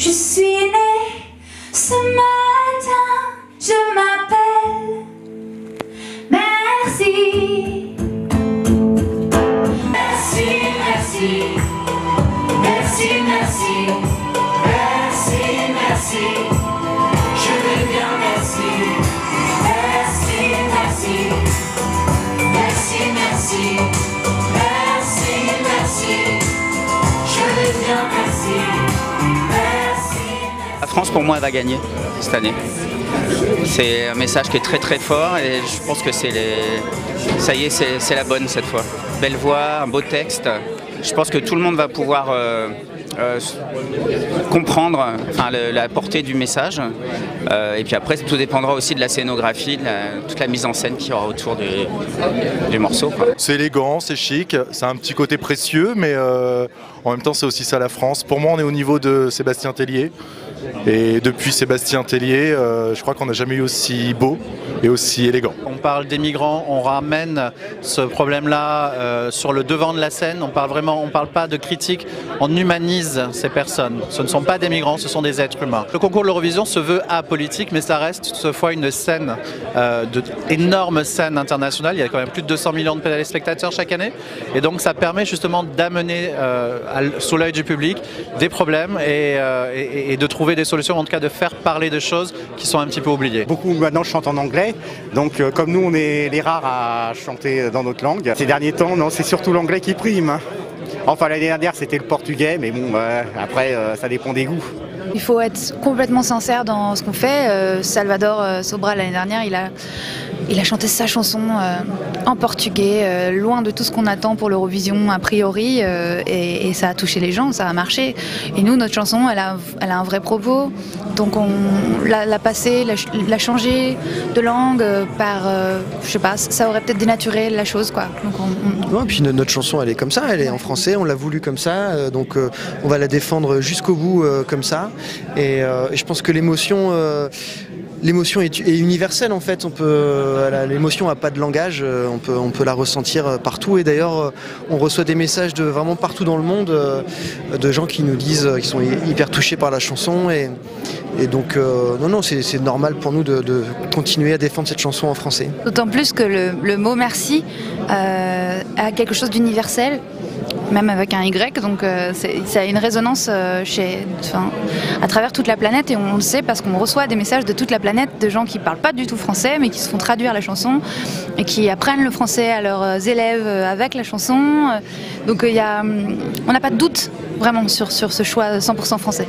Je suis née ce matin, je m'appelle Merci. Merci, merci, merci, merci, merci, merci, je vais bien, merci, merci, merci, merci, merci, merci, merci, je vais bien, merci, merci. La France pour moi elle va gagner cette année. C'est un message qui est très très fort et je pense que ça y est, c'est la bonne cette fois. Belle voix, un beau texte. Je pense que tout le monde va pouvoir comprendre la portée du message. Et puis après, tout dépendra aussi de la scénographie, toute la mise en scène qu'il y aura autour du morceau. C'est élégant, c'est chic, c'est un petit côté précieux, mais en même temps c'est aussi ça la France. Pour moi on est au niveau de Sébastien Tellier. Et depuis Sébastien Tellier, je crois qu'on n'a jamais eu aussi beau et aussi élégant. On parle des migrants, on ramène ce problème-là sur le devant de la scène. On parle pas de critique, on humanise ces personnes. Ce ne sont pas des migrants, ce sont des êtres humains. Le concours de l'Eurovision se veut apolitique, mais ça reste toutefois une scène, énorme scène internationale. Il y a quand même plus de 200 millions de téléspectateurs chaque année. Et donc ça permet justement d'amener sous l'œil du public des problèmes et de trouver des solutions, en tout cas de faire parler de choses qui sont un petit peu oubliées. Beaucoup maintenant chantent en anglais, donc comme nous on est les rares à chanter dans notre langue. Ces derniers temps, non, c'est surtout l'anglais qui prime. Enfin l'année dernière c'était le portugais, mais bon, après ça dépend des goûts. Il faut être complètement sincère dans ce qu'on fait. Salvador Sobral l'année dernière, il a chanté sa chanson en portugais, loin de tout ce qu'on attend pour l'Eurovision a priori, et ça a touché les gens, ça a marché. Et nous, notre chanson, elle a un vrai propos, donc on l'a passée, l'a changée de langue par, je sais pas, ça aurait peut-être dénaturé la chose, quoi. Donc ouais, puis notre chanson, elle est comme ça, elle est en français, on l'a voulu comme ça, donc on va la défendre jusqu'au bout comme ça. Et je pense que l'émotion est universelle en fait. L'émotion n'a pas de langage, on peut la ressentir partout. Et d'ailleurs, on reçoit des messages de vraiment partout dans le monde, de gens qui nous disent qu'ils sont hyper touchés par la chanson. Et donc, non, c'est normal pour nous de continuer à défendre cette chanson en français. D'autant plus que le mot merci a quelque chose d'universel, même avec un Y, donc ça a une résonance à travers toute la planète, et on le sait parce qu'on reçoit des messages de toute la planète de gens qui ne parlent pas du tout français mais qui se font traduire la chanson et qui apprennent le français à leurs élèves avec la chanson. Donc on n'a pas de doute vraiment sur ce choix 100% français.